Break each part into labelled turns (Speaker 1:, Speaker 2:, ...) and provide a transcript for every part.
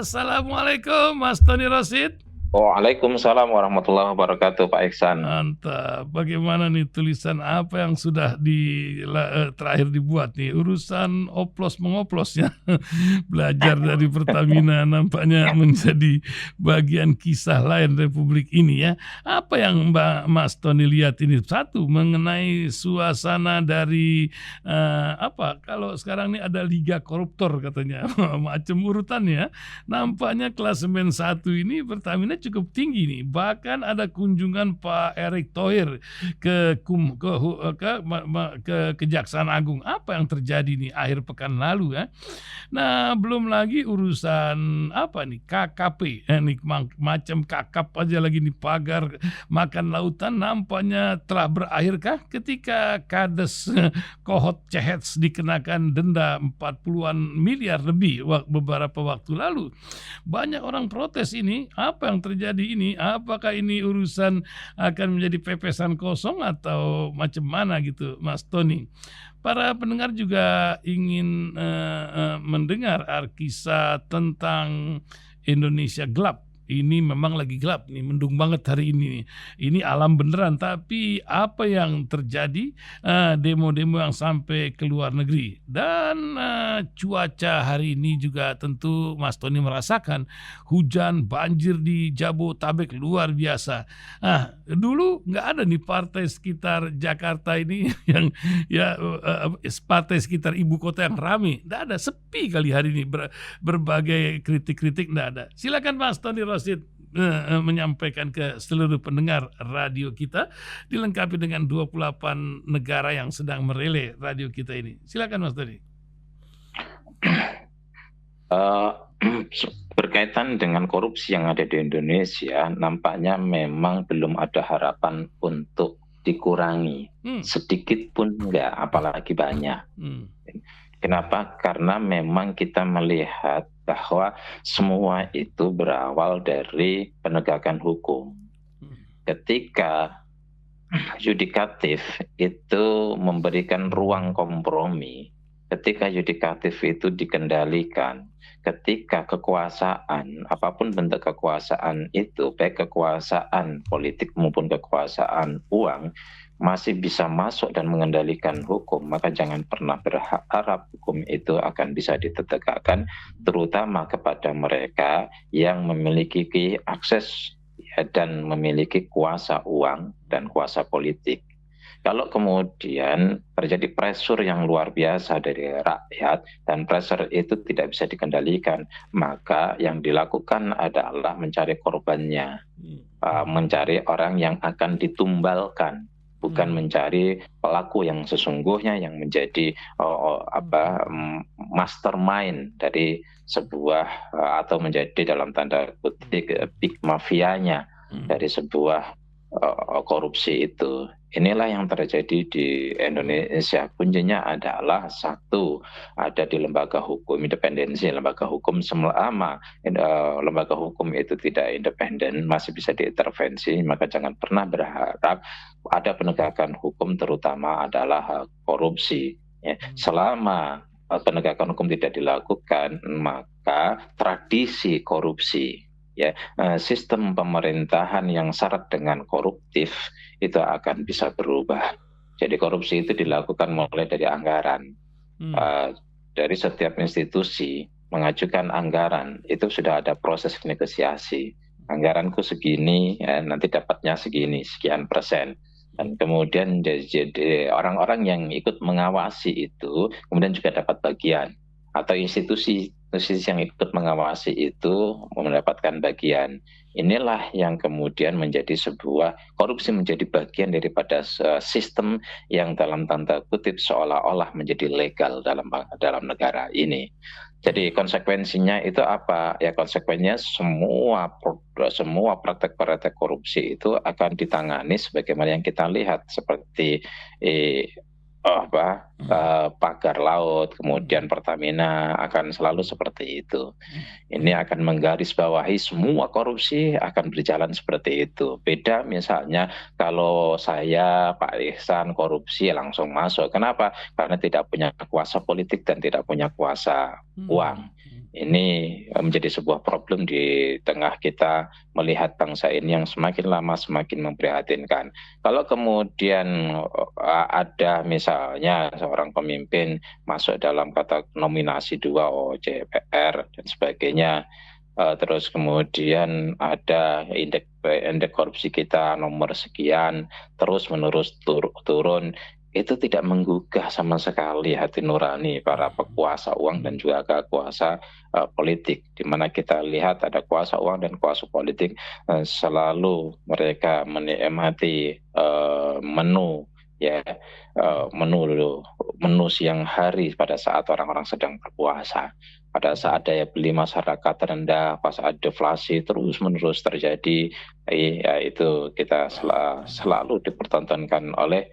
Speaker 1: Assalamualaikum Mas Tony Rosid.
Speaker 2: Waalaikumsalam warahmatullahi wabarakatuh, Pak Iksan.
Speaker 1: Mantap. Bagaimana nih tulisan apa yang sudah terakhir dibuat nih? Urusan oplos-mengoplosnya. Belajar dari Pertamina nampaknya menjadi bagian kisah lain Republik ini ya. Apa yang Mas Tony lihat ini? Satu, mengenai suasana dari kalau sekarang ini ada Liga Koruptor katanya. Macam urutannya. Nampaknya klasemen 1 ini Pertamina cukup tinggi nih. Bahkan ada kunjungan Pak Erick Thohir ke Kejaksaan Agung. Apa yang terjadi nih akhir pekan lalu ya? Nah, belum lagi urusan apa nih KKP. Nih macam kakap aja lagi nih, pagar makan lautan nampaknya telah berakhirkah ketika Kades Kohot Cehets dikenakan denda 40-an miliar lebih beberapa waktu lalu. Banyak orang protes ini. Apa yang terjadi ini? Apakah ini urusan akan menjadi pepesan kosong atau macam mana gitu, Mas Tony? Para pendengar juga ingin mendengar kisah tentang Indonesia gelap. Ini memang lagi gelap nih, mendung banget hari ini. Ini alam beneran, tapi apa yang terjadi? Demo-demo yang sampai ke luar negeri. Dan cuaca hari ini juga tentu Mas Tony merasakan hujan, banjir di Jabotabek luar biasa. Dulu nggak ada nih partai sekitar Jakarta ini yang partai sekitar ibu kota yang ramai. Nggak ada, sepi kali hari ini, berbagai kritik-kritik nggak ada. Silakan Mas Tony Rosid menyampaikan ke seluruh pendengar radio kita, dilengkapi dengan 28 negara yang sedang merelay radio kita ini. Silakan Mas Tony.
Speaker 2: Berkaitan dengan korupsi yang ada di Indonesia, nampaknya memang belum ada harapan untuk dikurangi. Sedikit pun enggak, apalagi banyak. Kenapa? Karena memang kita melihat bahwa semua itu berawal dari penegakan hukum. Ketika yudikatif itu memberikan ruang kompromi, ketika yudikatif itu dikendalikan, ketika kekuasaan, apapun bentuk kekuasaan itu, baik kekuasaan politik maupun kekuasaan uang, masih bisa masuk dan mengendalikan hukum, maka jangan pernah berharap hukum itu akan bisa ditegakkan, terutama kepada mereka yang memiliki akses dan memiliki kuasa uang dan kuasa politik. Kalau kemudian terjadi pressure yang luar biasa dari rakyat dan pressure itu tidak bisa dikendalikan, maka yang dilakukan adalah mencari korbannya, mencari orang yang akan ditumbalkan, bukan mencari pelaku yang sesungguhnya yang menjadi mastermind dari sebuah atau menjadi dalam tanda kutip big mafianya dari sebuah korupsi itu. Inilah yang terjadi di Indonesia. Kuncinya adalah satu, ada di lembaga hukum, independensi lembaga hukum. Selama lembaga hukum itu tidak independen, masih bisa diintervensi, maka jangan pernah berharap ada penegakan hukum, terutama adalah korupsi. Selama penegakan hukum tidak dilakukan, maka tradisi korupsi, sistem pemerintahan yang syarat dengan koruptif itu akan bisa berubah. Jadi korupsi itu dilakukan mulai dari anggaran. Dari setiap institusi mengajukan anggaran, itu sudah ada proses negosiasi. Anggaranku segini, nanti dapatnya segini, sekian persen. Dan kemudian jadi orang-orang yang ikut mengawasi itu kemudian juga dapat bagian. Atau institusi yang ikut mengawasi itu mendapatkan bagian. Inilah yang kemudian menjadi sebuah korupsi, menjadi bagian daripada sistem yang dalam tanda kutip seolah-olah menjadi legal dalam negara ini. Jadi konsekuensinya itu apa? Ya konsekuensinya semua praktek-praktek korupsi itu akan ditangani sebagaimana yang kita lihat, seperti pagar laut, kemudian Pertamina akan selalu seperti itu. Ini akan menggarisbawahi semua korupsi akan berjalan seperti itu. Beda misalnya kalau saya Pak Ihsan korupsi langsung masuk. Kenapa? Karena tidak punya kuasa politik dan tidak punya kuasa uang. Ini menjadi sebuah problem di tengah kita melihat bangsa ini yang semakin lama semakin memprihatinkan. Kalau kemudian ada misalnya seorang pemimpin masuk dalam kata nominasi 2 OJPR dan sebagainya, terus kemudian ada indeks korupsi kita nomor sekian, terus menerus turun, itu tidak menggugah sama sekali hati nurani para pekuasa uang dan juga kuasa politik, di mana kita lihat ada kuasa uang dan kuasa politik selalu mereka menikmati menu ya menu siang hari pada saat orang-orang sedang berpuasa, pada saat daya beli masyarakat rendah, pas saat deflasi terus menerus terjadi, ya itu kita selalu dipertontonkan oleh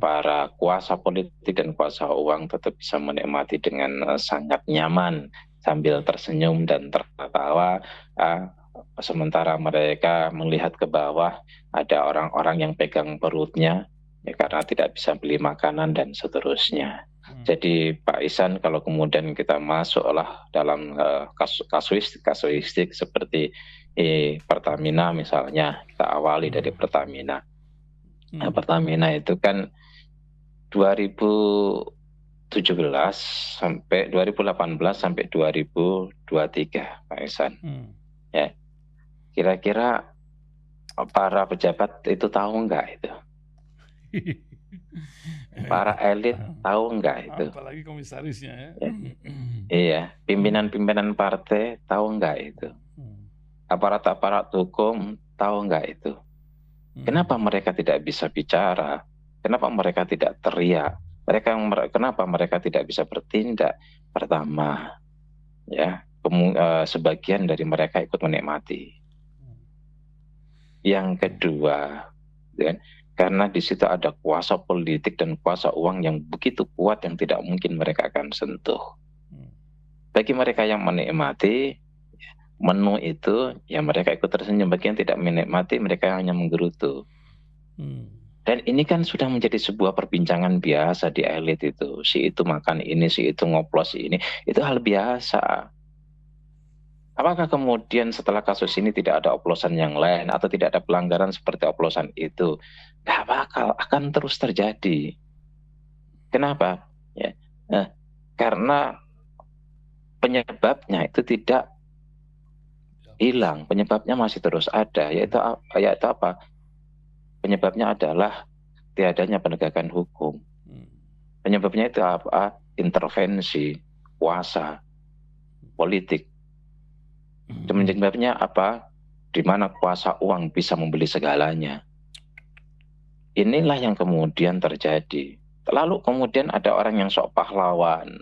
Speaker 2: para kuasa politik dan kuasa uang tetap bisa menikmati dengan sangat nyaman sambil tersenyum dan tertawa, sementara mereka melihat ke bawah ada orang-orang yang pegang perutnya ya, karena tidak bisa beli makanan dan seterusnya. Jadi Pak Ihsan, kalau kemudian kita masuklah dalam kasuistik seperti Pertamina misalnya, kita awali dari Pertamina. Nah, Pertamina itu kan 2017 sampai 2018 sampai 2023, Pak Ihsan. Ya, kira-kira para pejabat itu tahu nggak itu? Para elit tahu nggak itu?
Speaker 1: Apalagi komisarisnya ya.
Speaker 2: Iya, pimpinan-pimpinan partai tahu nggak itu? Aparat-aparat hukum tahu nggak itu? Kenapa mereka tidak bisa bicara? Kenapa mereka tidak teriak? Kenapa mereka tidak bisa bertindak? Pertama, ya, sebagian dari mereka ikut menikmati. Yang kedua, ya, karena di situ ada kuasa politik dan kuasa uang yang begitu kuat yang tidak mungkin mereka akan sentuh. Bagi mereka yang menikmati menu itu, ya mereka ikut tersenyum. Bagi yang tidak menikmati, mereka hanya menggerutu. Dan ini kan sudah menjadi sebuah perbincangan biasa di elit itu. Si itu makan ini, si itu ngoplos ini. Itu hal biasa. Apakah kemudian setelah kasus ini tidak ada oplosan yang lain atau tidak ada pelanggaran seperti oplosan itu? Gak bakal, akan terus terjadi. Kenapa? Ya, karena penyebabnya itu tidak hilang, penyebabnya masih terus ada, yaitu apa? Penyebabnya adalah tiadanya penegakan hukum. Penyebabnya itu apa? Intervensi kuasa politik. Penyebabnya apa? Di mana kuasa uang bisa membeli segalanya. Inilah yang kemudian terjadi. Lalu kemudian ada orang yang sok pahlawan,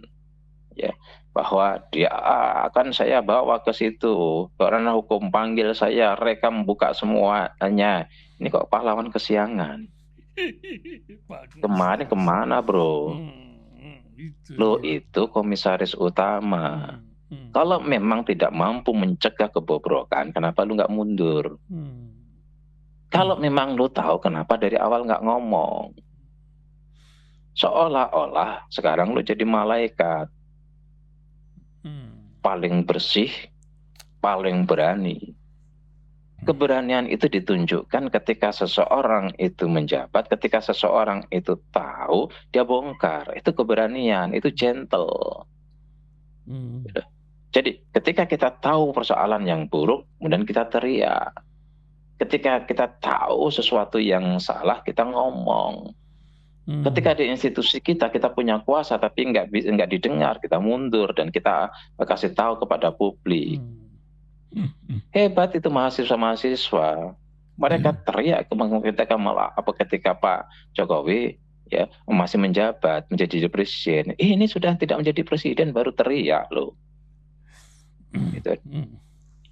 Speaker 2: ya, bahwa dia akan saya bawa ke situ, karena hukum panggil saya, rekam buka semuanya. Ini kok pahlawan kesiangan. Kemarin kemana bro? Lo itu komisaris utama. Kalau memang tidak mampu mencegah kebobrokan, kenapa lu nggak mundur? Kalau memang lu tahu, kenapa dari awal nggak ngomong? Seolah-olah sekarang lu jadi malaikat. Paling bersih, paling berani. Keberanian itu ditunjukkan ketika seseorang itu menjabat, ketika seseorang itu tahu, dia bongkar. Itu keberanian, itu gentle. Jadi ketika kita tahu persoalan yang buruk, kemudian kita teriak. Ketika kita tahu sesuatu yang salah, kita ngomong. Ketika di institusi kita punya kuasa tapi nggak didengar, kita mundur dan kita kasih tahu kepada publik. Hebat itu mahasiswa-mahasiswa. Mereka teriak ketika Pak Jokowi ya masih menjabat menjadi presiden. Ini sudah tidak menjadi presiden baru teriak loh. Gitu.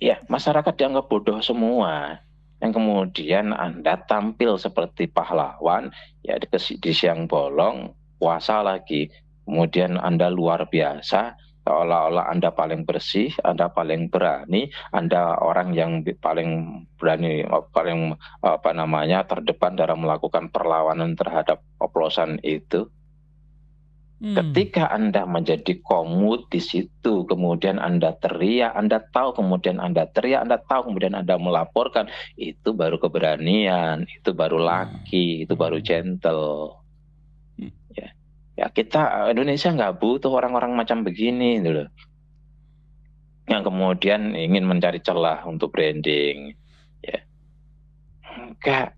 Speaker 2: Ya, masyarakat dianggap bodoh semua. Yang kemudian Anda tampil seperti pahlawan ya di siang bolong, puasa lagi. Kemudian Anda luar biasa, seolah-olah Anda paling bersih, Anda paling berani, Anda orang yang paling berani, paling terdepan dalam melakukan perlawanan terhadap oplosan itu. Ketika Anda menjadi komut di situ, kemudian Anda teriak, Anda tahu, kemudian Anda teriak, Anda tahu, kemudian Anda melaporkan, itu baru keberanian, itu baru laki, itu baru gentle. Ya, ya kita Indonesia nggak butuh orang-orang macam begini, gitu loh. Yang kemudian ingin mencari celah untuk branding. Ya, enggak.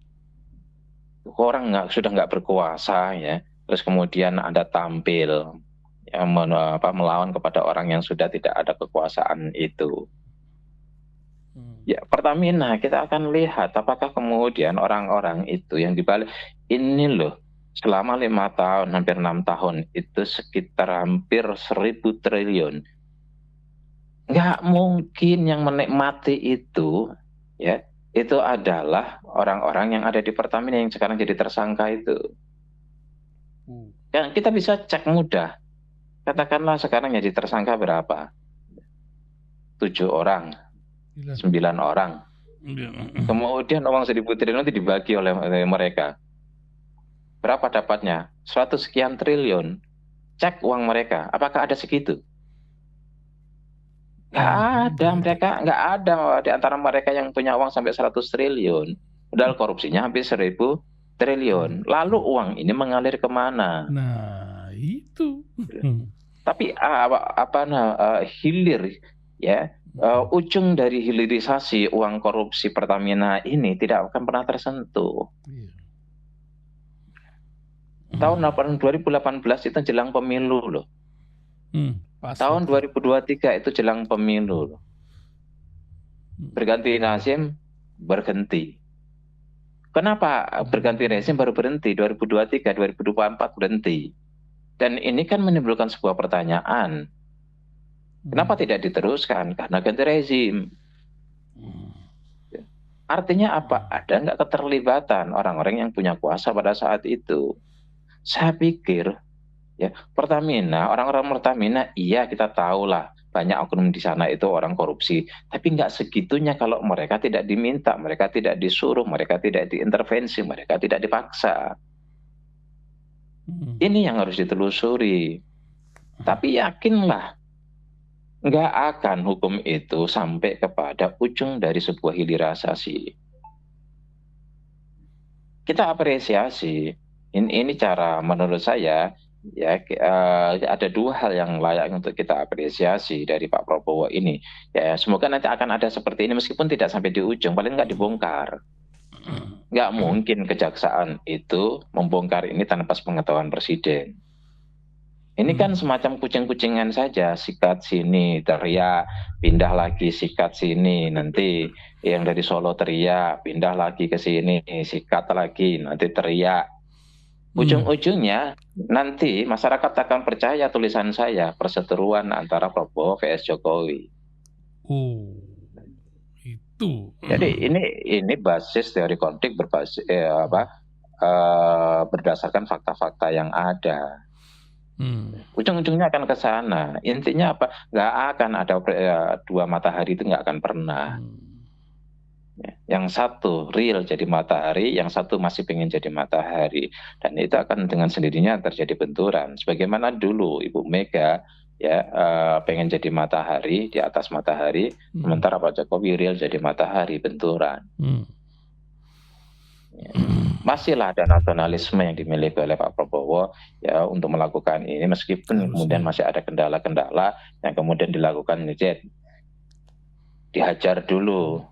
Speaker 2: Orang sudah nggak berkuasa, ya. Terus kemudian Anda tampil yang melawan kepada orang yang sudah tidak ada kekuasaan itu. Ya, Pertamina kita akan lihat apakah kemudian orang-orang itu yang dibalik ini loh, selama 5 tahun, hampir 6 tahun itu sekitar hampir 1.000 triliun. Nggak mungkin yang menikmati itu, ya, itu adalah orang-orang yang ada di Pertamina yang sekarang jadi tersangka itu. Dan kita bisa cek mudah. Katakanlah sekarang jadi tersangka berapa? 7 orang, 9 orang. Kemudian uang 1.000 triliun itu dibagi oleh mereka. Berapa dapatnya? 100 sekian triliun. Cek uang mereka, apakah ada segitu? Nggak ada, mereka nggak ada di antara mereka yang punya uang sampai 100 triliun. Padahal korupsinya hampir 1.000 triliun. Lalu uang ini mengalir kemana?
Speaker 1: Nah, itu.
Speaker 2: Tapi hilir, ya, ujung dari hilirisasi uang korupsi Pertamina ini tidak akan pernah tersentuh. Tahun 2018 itu jelang pemilu loh. Tahun 2023 itu jelang pemilu loh. Berganti rezim, berhenti. Kenapa berganti rezim baru berhenti? 2023, 2024 berhenti. Dan ini kan menimbulkan sebuah pertanyaan. Kenapa tidak diteruskan? Karena ganti rezim. Artinya apa? Ada nggak keterlibatan orang-orang yang punya kuasa pada saat itu? Saya pikir, ya, Pertamina, orang-orang Pertamina, iya kita tahu lah banyak oknum di sana itu orang korupsi. Tapi nggak segitunya kalau mereka tidak diminta, mereka tidak disuruh, mereka tidak diintervensi, mereka tidak dipaksa. Ini yang harus ditelusuri. Tapi yakinlah, nggak akan hukum itu sampai kepada ujung dari sebuah hilirisasi. Kita apresiasi. Ini cara menurut saya, ya, ada 2 hal yang layak untuk kita apresiasi dari Pak Prabowo ini. Ya, semoga nanti akan ada seperti ini meskipun tidak sampai di ujung, paling nggak dibongkar. Nggak mungkin kejaksaan itu membongkar ini tanpa sepengetahuan presiden. Ini kan semacam kucing-kucingan saja, sikat sini, teriak, pindah lagi, sikat sini, nanti yang dari Solo teriak, pindah lagi ke sini, sikat lagi, nanti teriak. Ujung-ujungnya nanti masyarakat akan percaya tulisan saya, perseteruan antara Prabowo vs Jokowi.
Speaker 1: Itu.
Speaker 2: Jadi ini basis teori konflik berbasis berdasarkan fakta-fakta yang ada. Ujung-ujungnya akan ke sana. Intinya apa? Nggak akan ada 2 matahari, itu nggak akan pernah. Yang satu real jadi matahari, yang satu masih pengen jadi matahari, dan itu akan dengan sendirinya terjadi benturan. Sebagaimana dulu Ibu Mega, ya, pengen jadi matahari di atas matahari, sementara Pak Jokowi real jadi matahari, benturan. Masihlah ada nasionalisme yang dimiliki oleh Pak Prabowo, ya, untuk melakukan ini meskipun kemudian masih ada kendala-kendala yang kemudian dilakukan dihajar dulu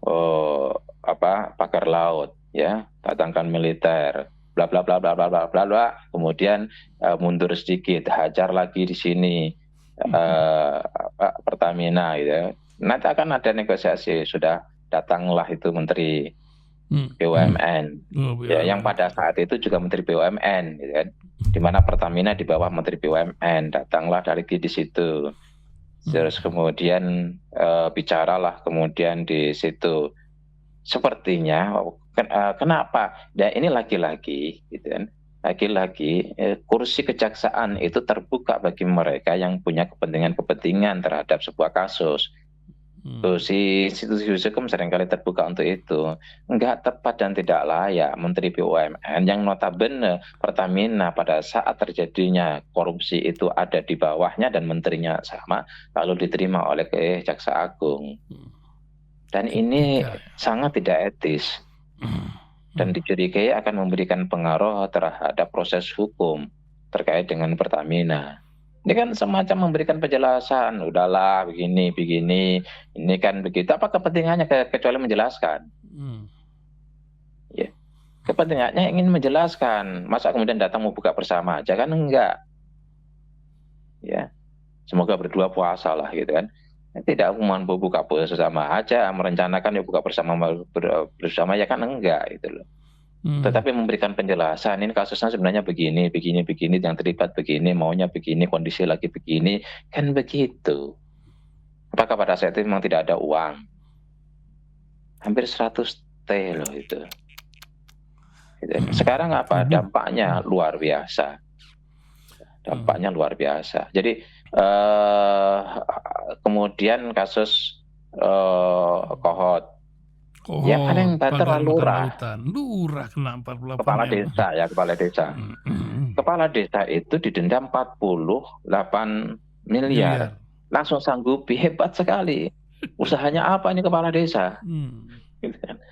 Speaker 2: pagar laut, ya, datangkan militer, bla bla bla bla bla bla bla bla, kemudian mundur sedikit, hajar lagi di sini Pertamina, gitu ya. Nanti akan ada negosiasi, sudah datanglah itu Menteri BUMN, ya, yang pada saat itu juga Menteri BUMN, gitu kan, di mana Pertamina di bawah Menteri BUMN, datanglah lagi di situ. Terus kemudian bicaralah kemudian di situ. Sepertinya kenapa? Dan ini lagi-lagi, gitu kan, lagi-lagi kursi kejaksaan itu terbuka bagi mereka yang punya kepentingan-kepentingan terhadap sebuah kasus. Tuh, si institusi hukum seringkali terbuka untuk itu. Enggak tepat dan tidak layak Menteri BUMN yang notabene Pertamina pada saat terjadinya korupsi itu ada di bawahnya dan menterinya sama, lalu diterima oleh Jaksa Agung. Dan ini
Speaker 1: Etika ya.
Speaker 2: sangat tidak etis dan dicurigai akan memberikan pengaruh terhadap proses hukum terkait dengan Pertamina. Ini kan semacam memberikan penjelasan, udahlah begini, ini kan begitu. Apa kepentingannya kecuali menjelaskan? Ya, kepentingannya ingin menjelaskan. Masa kemudian datang mau buka bersama aja kan enggak? Ya, semoga berdua puasa lah gitu kan. Tidak mau buka bersama aja, merencanakan ya buka bersama ya kan enggak gitu loh. Tetapi memberikan penjelasan, ini kasusnya sebenarnya begini, yang terlibat begini, maunya begini, kondisi lagi begini, kan begitu. Apakah pada saat itu memang tidak ada uang? Hampir 100 T loh itu. Sekarang apa? Dampaknya luar biasa. Jadi kemudian kasus Kohot. Ya paling banter lurah.
Speaker 1: Lurah kena 48
Speaker 2: Kepala desa ya, kepala desa. Kepala desa itu didenda 48 miliar. Langsung sanggupi, hebat sekali. Usahanya apa ini kepala desa? Gitu kan.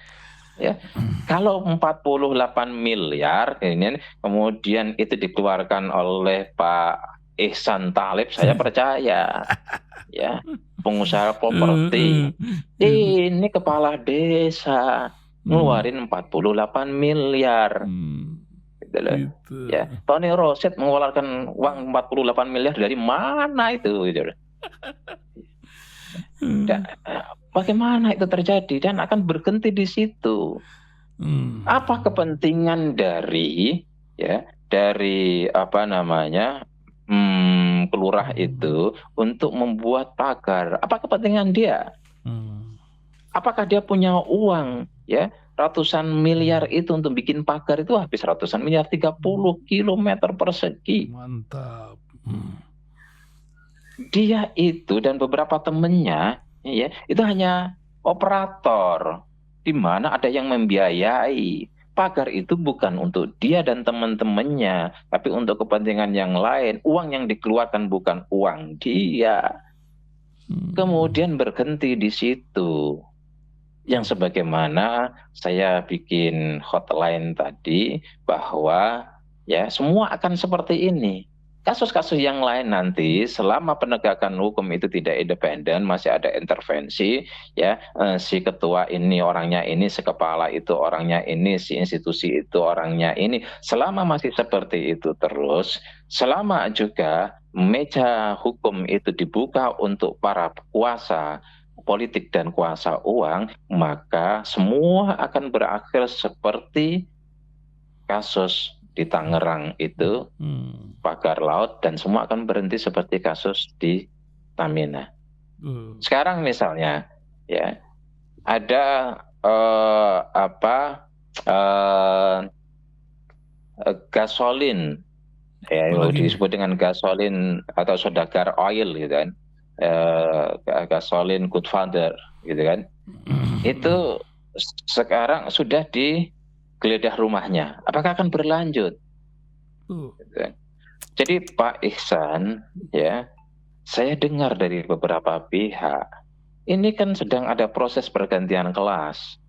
Speaker 2: Ya, kalau 48 miliar ini kemudian itu dikeluarkan oleh Pak Ihsan Talib, saya percaya. Ya, pengusaha properti. Ini kepala desa ngeluarin 48 miliar. Gitu loh. Ya, Tony Roset mengeluarkan uang 48 miliar dari mana itu gitu loh. Bagaimana itu terjadi dan akan berhenti di situ. Apa kepentingan dari kelurah itu untuk membuat pagar? Apa kepentingan dia? Apakah dia punya uang ya ratusan miliar itu untuk bikin pagar itu habis ratusan miliar 30 kilometer persegi.
Speaker 1: Mantap.
Speaker 2: Dia itu dan beberapa temennya ya itu hanya operator, di mana ada yang membiayai. Pagar itu bukan untuk dia dan teman-temannya, tapi untuk kepentingan yang lain. Uang yang dikeluarkan bukan uang dia. Kemudian berhenti di situ. Yang sebagaimana saya bikin hotline tadi, bahwa ya semua akan seperti ini. Kasus-kasus yang lain nanti selama penegakan hukum itu tidak independen, masih ada intervensi ya, si ketua ini orangnya ini, si kepala itu orangnya ini, si institusi itu orangnya ini, selama masih seperti itu terus, selama juga meja hukum itu dibuka untuk para kuasa politik dan kuasa uang, maka semua akan berakhir seperti kasus di Tangerang itu, pagar laut, dan semua akan berhenti seperti kasus di Tamina. Sekarang misalnya ya ada gasolin ya disebut dengan gasolin atau Sodagar Oil gitu kan, gasolin Good Father gitu kan, itu sekarang sudah digeledah rumahnya. Apakah akan berlanjut? Jadi Pak Ihsan ya, saya dengar dari beberapa pihak ini kan sedang ada proses pergantian kelas.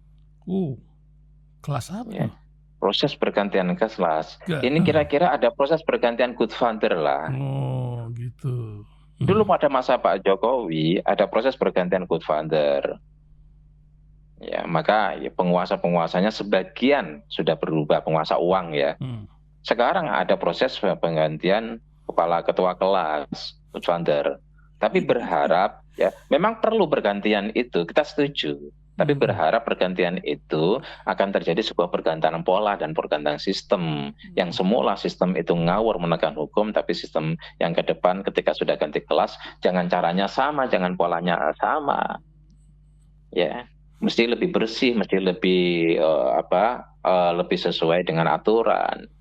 Speaker 1: Kelas apa?
Speaker 2: Ya, proses pergantian kelas. Ini kira-kira ada proses pergantian Good Father lah.
Speaker 1: Oh gitu.
Speaker 2: Dulu pada masa Pak Jokowi ada proses pergantian Good Father. Ya, maka ya, penguasa-penguasanya sebagian sudah berubah, penguasa uang ya. Sekarang ada proses penggantian kepala ketua kelas, Good Father. Tapi berharap ya, memang perlu pergantian itu, kita setuju. Tapi berharap pergantian itu akan terjadi sebuah pergantian pola dan pergantian sistem. Yang semula sistem itu ngawur menekan hukum, tapi sistem yang ke depan ketika sudah ganti kelas, jangan caranya sama, jangan polanya sama. Ya, mesti lebih bersih, mesti lebih lebih sesuai dengan aturan.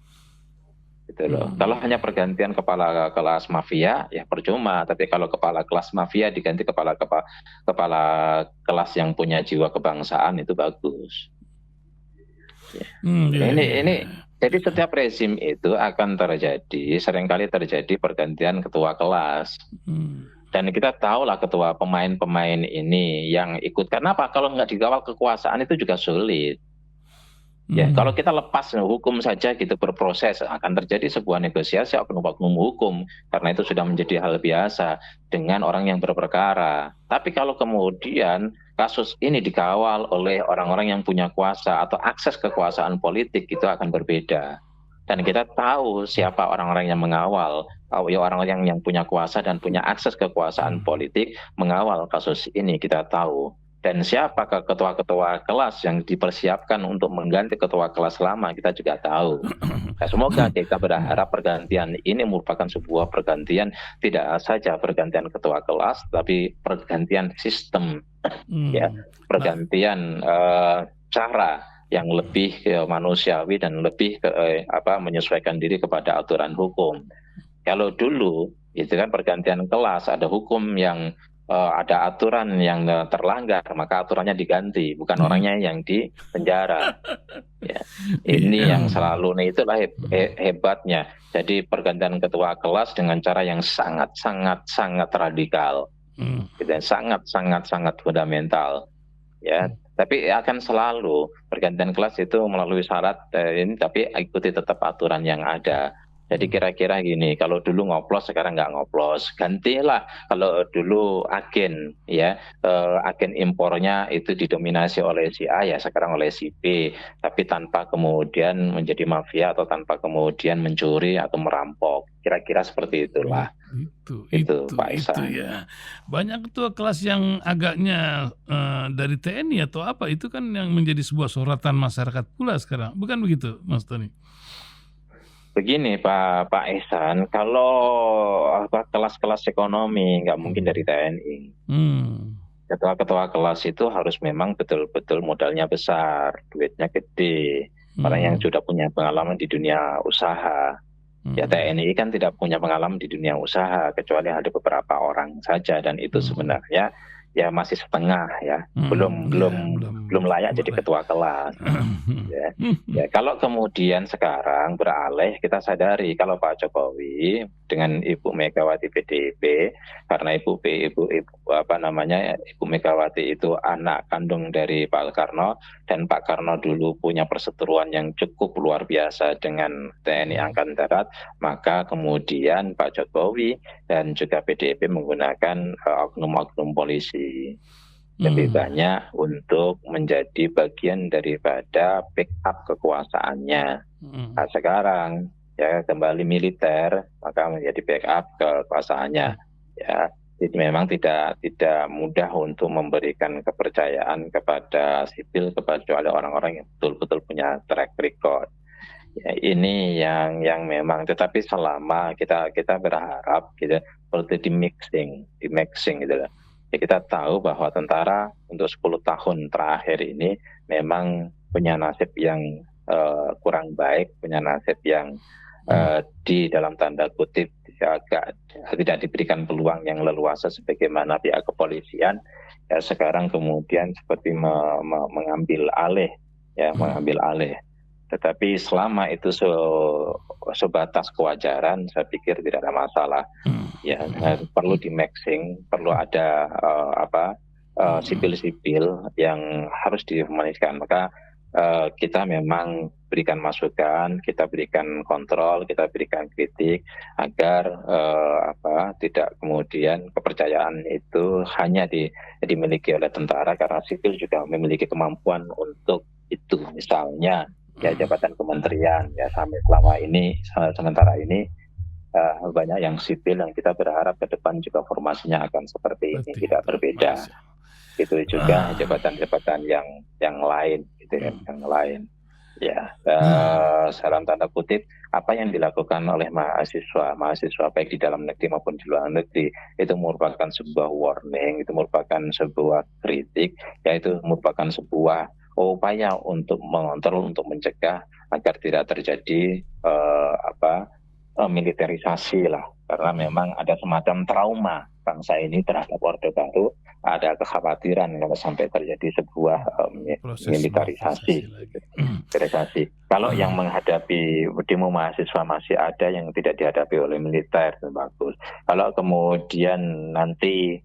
Speaker 2: gitu loh. Kalau hanya pergantian kepala kelas mafia ya percuma, tapi kalau kepala kelas mafia diganti kepala kelas yang punya jiwa kebangsaan itu bagus. Ini jadi setiap rezim itu akan terjadi, seringkali terjadi pergantian ketua kelas. Dan kita tahu lah ketua pemain-pemain ini yang ikut. Kenapa? Kalau nggak dikawal kekuasaan itu juga sulit. Ya, kalau kita lepas hukum saja gitu berproses, akan terjadi sebuah negosiasi oknum-oknum hukum, karena itu sudah menjadi hal biasa dengan orang yang berperkara. Tapi kalau kemudian kasus ini dikawal oleh orang-orang yang punya kuasa atau akses kekuasaan politik, itu akan berbeda. Dan kita tahu siapa orang-orang yang mengawal, orang-orang yang punya kuasa dan punya akses kekuasaan politik mengawal kasus ini, kita tahu. Dan siapa ketua-ketua kelas yang dipersiapkan untuk mengganti ketua kelas lama, kita juga tahu. Nah, semoga kita berharap pergantian ini merupakan sebuah pergantian, tidak saja pergantian ketua kelas, tapi pergantian sistem, ya, pergantian cara yang lebih manusiawi dan lebih menyesuaikan diri kepada aturan hukum. Kalau dulu itu kan pergantian kelas, ada hukum yang ada aturan yang terlanggar, maka aturannya diganti, bukan orangnya yang di penjara. Ya. Ini yang selalu, nah itulah hebatnya. Jadi pergantian ketua kelas dengan cara yang sangat radikal, dan sangat fundamental. Ya, tapi akan selalu pergantian kelas itu melalui syarat ini, tapi ikuti tetap aturan yang ada. Jadi kira-kira gini, kalau dulu ngoplos sekarang nggak ngoplos, gantilah. Kalau dulu agen, ya agen impornya itu didominasi oleh si A, ya sekarang oleh si B, tapi tanpa kemudian menjadi mafia atau tanpa kemudian mencuri atau merampok. Kira-kira seperti itulah. Itu Pak Ihsan.
Speaker 1: Itu ya. Banyak ketua kelas yang agaknya dari TNI atau apa, itu kan yang menjadi sebuah sorotan masyarakat pula sekarang. Bukan begitu, Mas Tony?
Speaker 2: Begini Pak Ihsan, kalau kelas-kelas ekonomi nggak mungkin dari TNI. Ketua-ketua kelas itu harus memang betul-betul modalnya besar, duitnya gede, orang yang sudah punya pengalaman di dunia usaha. Ya TNI kan tidak punya pengalaman di dunia usaha, kecuali ada beberapa orang saja, dan itu sebenarnya ya masih setengah, ya belum layak jadi ketua kelas. Ya, kalau kemudian sekarang beralih, kita sadari kalau Pak Jokowi dengan Ibu Megawati PDIP, karena Ibu Megawati itu anak kandung dari Pak Karno, dan Pak Karno dulu punya perseteruan yang cukup luar biasa dengan TNI Angkatan Darat, maka kemudian Pak Jokowi dan juga PDIP menggunakan oknum-oknum polisi lebih banyak untuk menjadi bagian daripada backup kekuasaannya. Nah, sekarang ya kembali militer, maka menjadi backup kekuasaannya. Ya, jadi memang tidak mudah untuk memberikan kepercayaan kepada sipil, kepada orang-orang yang betul-betul punya track record. Ya, ini yang memang, tetapi selama kita berharap gitu seperti di mixing gitu loh. Ya, kita tahu bahwa tentara untuk 10 tahun terakhir ini memang punya nasib yang kurang baik, punya nasib yang di dalam tanda kutip agak tidak diberikan peluang yang leluasa sebagaimana pihak kepolisian. Ya, sekarang kemudian seperti mengambil alih. Tetapi selama itu sebatas kewajaran, saya pikir tidak ada masalah. Ya, perlu di mixing, perlu ada sipil-sipil yang harus dihumaniskan. Maka kita memang berikan masukan, kita berikan kontrol, kita berikan kritik agar tidak kemudian kepercayaan itu hanya dimiliki oleh tentara, karena sipil juga memiliki kemampuan untuk itu. Misalnya ya jabatan kementerian, ya sementara ini banyak yang sipil yang kita berharap ke depan juga formasinya akan seperti ini, tidak berbeda. Itu juga jabatan-jabatan yang lain, gitu ya, yang lain. Ya, dalam tanda kutip, apa yang dilakukan oleh mahasiswa baik di dalam negeri maupun di luar negeri, itu merupakan sebuah warning, itu merupakan sebuah kritik, yaitu merupakan sebuah upaya untuk mengontrol, untuk mencegah agar tidak terjadi militerisasi lah, karena memang ada semacam trauma bangsa ini terhadap Orde Baru, ada kekhawatiran kalau sampai terjadi sebuah
Speaker 1: Proses
Speaker 2: militerisasi.
Speaker 1: militerisasi lagi.
Speaker 2: Militerisasi. Kalau yang menghadapi demo mahasiswa masih ada yang tidak dihadapi oleh militer, itu bagus. Kalau kemudian nanti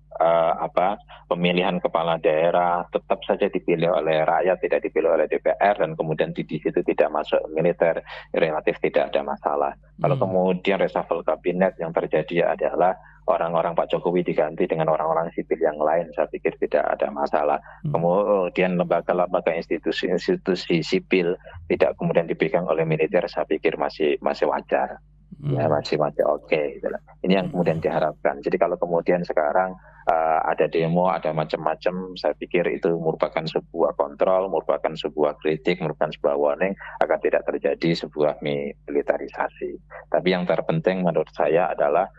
Speaker 2: pemilihan kepala daerah tetap saja dipilih oleh rakyat, tidak dipilih oleh DPR, dan kemudian di situ tidak masuk militer, relatif tidak ada masalah. Kalau kemudian reshuffle kabinet yang terjadi adalah orang-orang Pak Jokowi diganti dengan orang-orang sipil yang lain, saya pikir tidak ada masalah. Kemudian lembaga-lembaga institusi sipil tidak kemudian dipegang oleh militer, saya pikir masih wajar. Ya, masih oke. Gitu. Ini yang kemudian diharapkan. Jadi kalau kemudian sekarang ada demo, ada macam-macam, saya pikir itu merupakan sebuah kontrol, merupakan sebuah kritik, merupakan sebuah warning agar tidak terjadi sebuah militerisasi. Tapi yang terpenting menurut saya adalah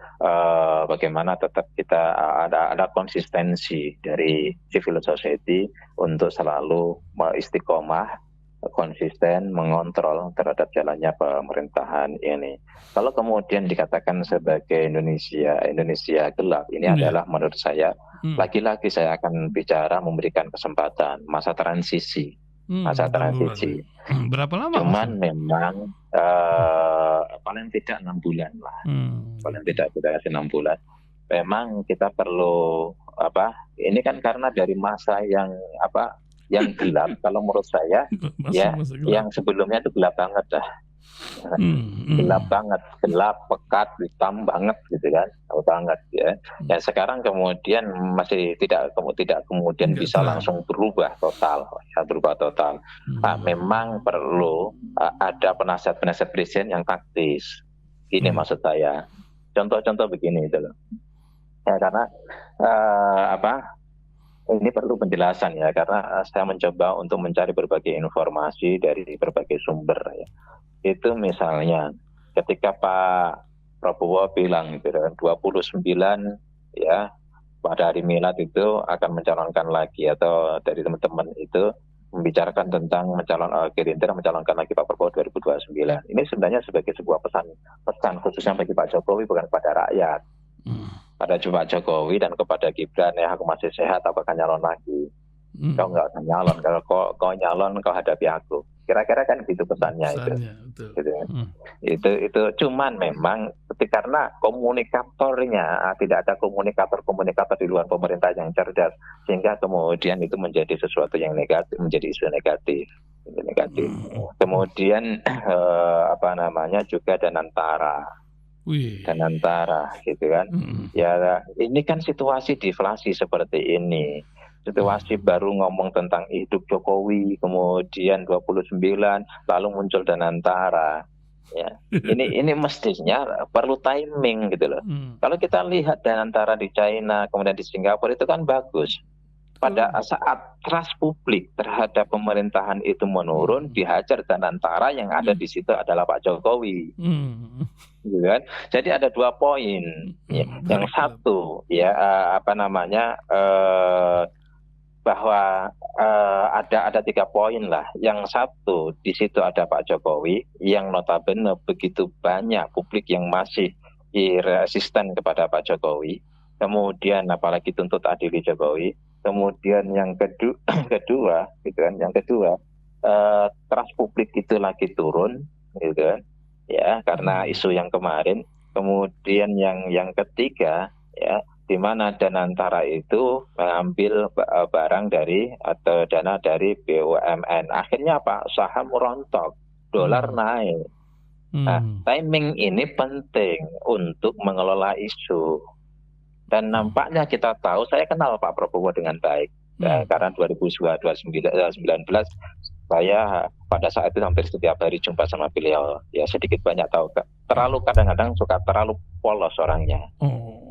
Speaker 2: bagaimana tetap kita ada konsistensi dari civil society untuk selalu istiqomah, konsisten mengontrol terhadap jalannya pemerintahan ini. Kalau kemudian dikatakan sebagai Indonesia gelap, ini adalah menurut saya lagi-lagi saya akan bicara memberikan kesempatan masa transisi.
Speaker 1: Berapa lama?
Speaker 2: Cuman memang paling tidak 6 bulan lah. Paling tidak 6 bulan. Memang kita perlu ini kan karena dari masa yang gelap, kalau menurut saya yang sebelumnya itu gelap banget dah. Gelap banget, gelap, pekat, hitam banget gitu kan, banget ya. Dan sekarang kemudian masih tidak kemudian bisa langsung berubah total. Memang perlu ada penasihat presiden yang taktis. Ini maksud saya. Contoh-contoh begini itu loh. Ya, karena ini perlu penjelasan ya, karena saya mencoba untuk mencari berbagai informasi dari berbagai sumber ya. Itu misalnya ketika Pak Prabowo bilang gitu kan 29 ya pada hari Milad itu akan mencalonkan lagi, atau dari teman-teman itu membicarakan tentang Gerindra mencalonkan lagi Pak Prabowo 2029. Ini sebenarnya sebagai sebuah pesan khususnya bagi Pak Jokowi, bukan kepada rakyat. Pada Pak Jokowi dan kepada Gibran, ya aku masih sehat, apakah nyalon lagi? Kau nggak usah nyalon, kalau kau nyalon kau hadapi aku. Kira-kira kan gitu pesannya itu. Gitu. Itu cuman memang karena komunikatornya tidak ada komunikator di luar pemerintah yang cerdas, sehingga kemudian itu menjadi sesuatu yang negatif, menjadi isu negatif. Kemudian juga dan antara gitu kan. Ya ini kan situasi deflasi seperti ini. Situasi baru ngomong tentang hidup Jokowi, kemudian 29 lalu muncul dan antara. Ya. Ini mestinya perlu timing gitu loh. Kalau kita lihat dan antara di China, kemudian di Singapura itu kan bagus. Pada saat trust publik terhadap pemerintahan itu menurun, dihajar dan antara yang ada di situ adalah Pak Jokowi. Gitu kan? Jadi ada 2 poin. Yang satu ya bahwa ada 3 poin lah. Yang satu di situ ada Pak Jokowi yang notabene begitu banyak publik yang masih resisten kepada Pak Jokowi. Kemudian apalagi tuntut adili Jokowi. Kemudian yang kedua gitu kan, trust publik itu lagi turun gitu kan. Ya, karena isu yang kemarin. Kemudian yang ketiga ya, di mana Danantara itu mengambil barang dari atau dana dari BUMN. Akhirnya apa? Saham rontok, dolar naik. Nah, timing ini penting untuk mengelola isu. Dan nampaknya kita tahu, saya kenal Pak Prabowo dengan baik. Karena 2019 saya pada saat itu hampir setiap hari jumpa sama beliau. Ya sedikit banyak tahu. Kadang-kadang suka terlalu polos orangnya.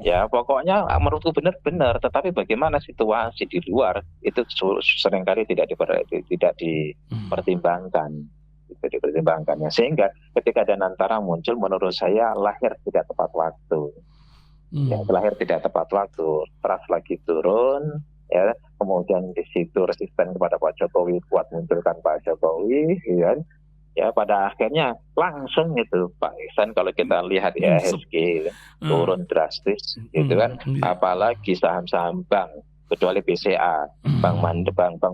Speaker 2: Ya pokoknya menurutku benar-benar. Tetapi bagaimana situasi di luar itu seringkali tidak dipertimbangkan. Ya, sehingga ketika Danantara muncul, menurut saya lahir tidak tepat waktu. Ya, lahir tidak tepat waktu. Trust lagi turun. Ya, kemudian di situ resisten kepada Pak Jokowi, kuat munculkan Pak Jokowi, Ya pada akhirnya langsung itu Pak Ihsan, kalau kita lihat IHSG turun drastis gitu kan, apalagi saham-saham bank kecuali BCA, bank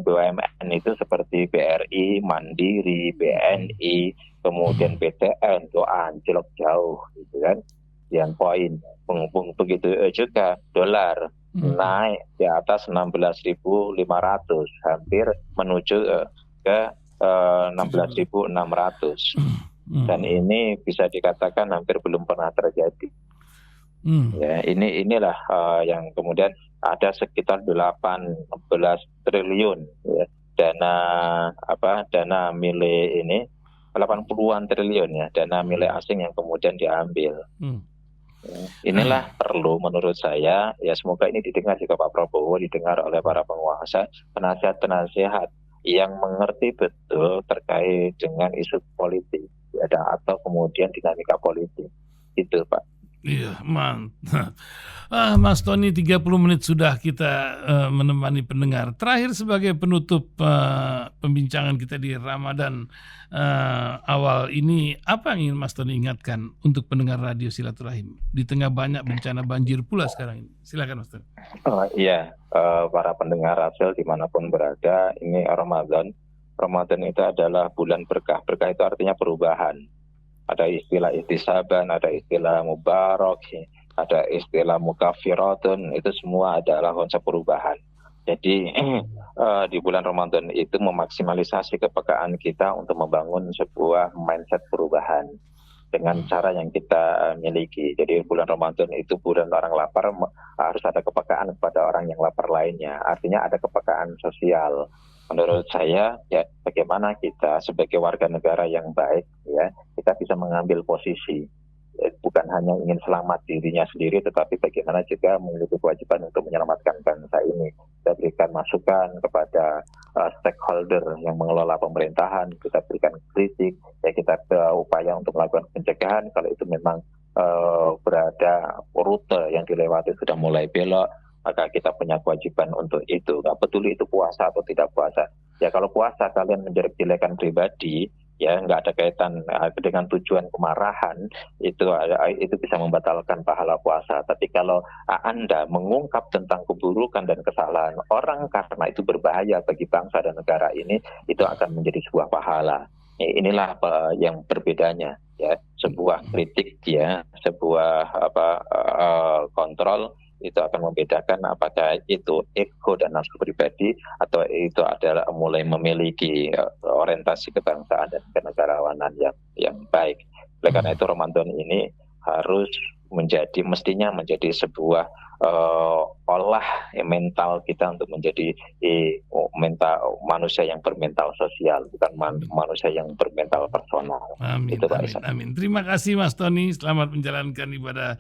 Speaker 2: BUMN itu seperti BRI, Mandiri, BNI, kemudian BTN itu anjlok jauh gitu kan, sekian poin. Begitu juga dolar naik di atas 16.500, hampir menuju ke 16.600, dan ini bisa dikatakan hampir belum pernah terjadi. Ya, inilah yang kemudian ada sekitar 18 triliun ya, dana milik ini 80-an triliun ya, dana milik asing yang kemudian diambil. Inilah perlu menurut saya, ya semoga ini didengar juga Pak Prabowo, didengar oleh para penguasa, penasihat-penasihat yang mengerti betul terkait dengan isu politik ya, atau kemudian dinamika politik. Itu Pak.
Speaker 1: Iya, mantap. Mas Tony, 30 menit sudah kita menemani pendengar. Terakhir sebagai penutup pembincangan kita di Ramadan awal ini, apa yang ingin Mas Tony ingatkan untuk pendengar radio Silaturahim di tengah banyak bencana banjir pula sekarang ini? Silakan Mas Tony.
Speaker 2: Iya, para pendengar Rasul dimanapun berada, ini Ramadan. Ramadan itu adalah bulan berkah. Berkah itu artinya perubahan. Ada istilah ihtisaban, ada istilah mubarak, ada istilah mukafiratun, itu semua adalah konsep perubahan. Jadi di bulan Ramadan itu memaksimalisasi kepekaan kita untuk membangun sebuah mindset perubahan dengan cara yang kita miliki. Jadi bulan Ramadan itu bulan orang lapar, harus ada kepekaan kepada orang yang lapar lainnya. Artinya ada kepekaan sosial. Menurut saya, ya bagaimana kita sebagai warga negara yang baik, ya kita bisa mengambil posisi, bukan hanya ingin selamat dirinya sendiri, tetapi bagaimana juga memiliki kewajiban untuk menyelamatkan bangsa ini. Kita berikan masukan kepada stakeholder yang mengelola pemerintahan, kita berikan kritik, ya kita upaya untuk melakukan pencegahan kalau itu memang berada rute yang dilewati sudah mulai belok, maka kita punya kewajiban untuk itu. Nggak peduli itu puasa atau tidak puasa. Ya kalau puasa kalian menjelek-jelekan pribadi, ya nggak ada kaitan dengan tujuan kemarahan, itu bisa membatalkan pahala puasa. Tapi kalau Anda mengungkap tentang keburukan dan kesalahan orang karena itu berbahaya bagi bangsa dan negara ini, itu akan menjadi sebuah pahala. Inilah yang berbedanya, ya sebuah kritik, ya sebuah kontrol, itu akan membedakan apakah itu ego dan nafsu pribadi atau itu adalah mulai memiliki orientasi kebangsaan dan kenegarawanan yang baik. Oleh karena itu Ramadan ini harus mestinya menjadi sebuah olah mental kita untuk menjadi manusia yang bermental sosial, bukan manusia yang bermental personal.
Speaker 1: Amin,
Speaker 2: itu Pak
Speaker 1: amin,
Speaker 2: Ihsan.
Speaker 1: amin. Terima kasih Mas Tony, selamat menjalankan ibadah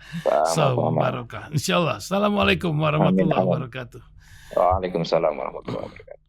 Speaker 1: Shaum Barokah. Insyaallah. Assalamualaikum warahmatullahi wabarakatuh.
Speaker 2: Waalaikumsalam warahmatullahi wabarakatuh.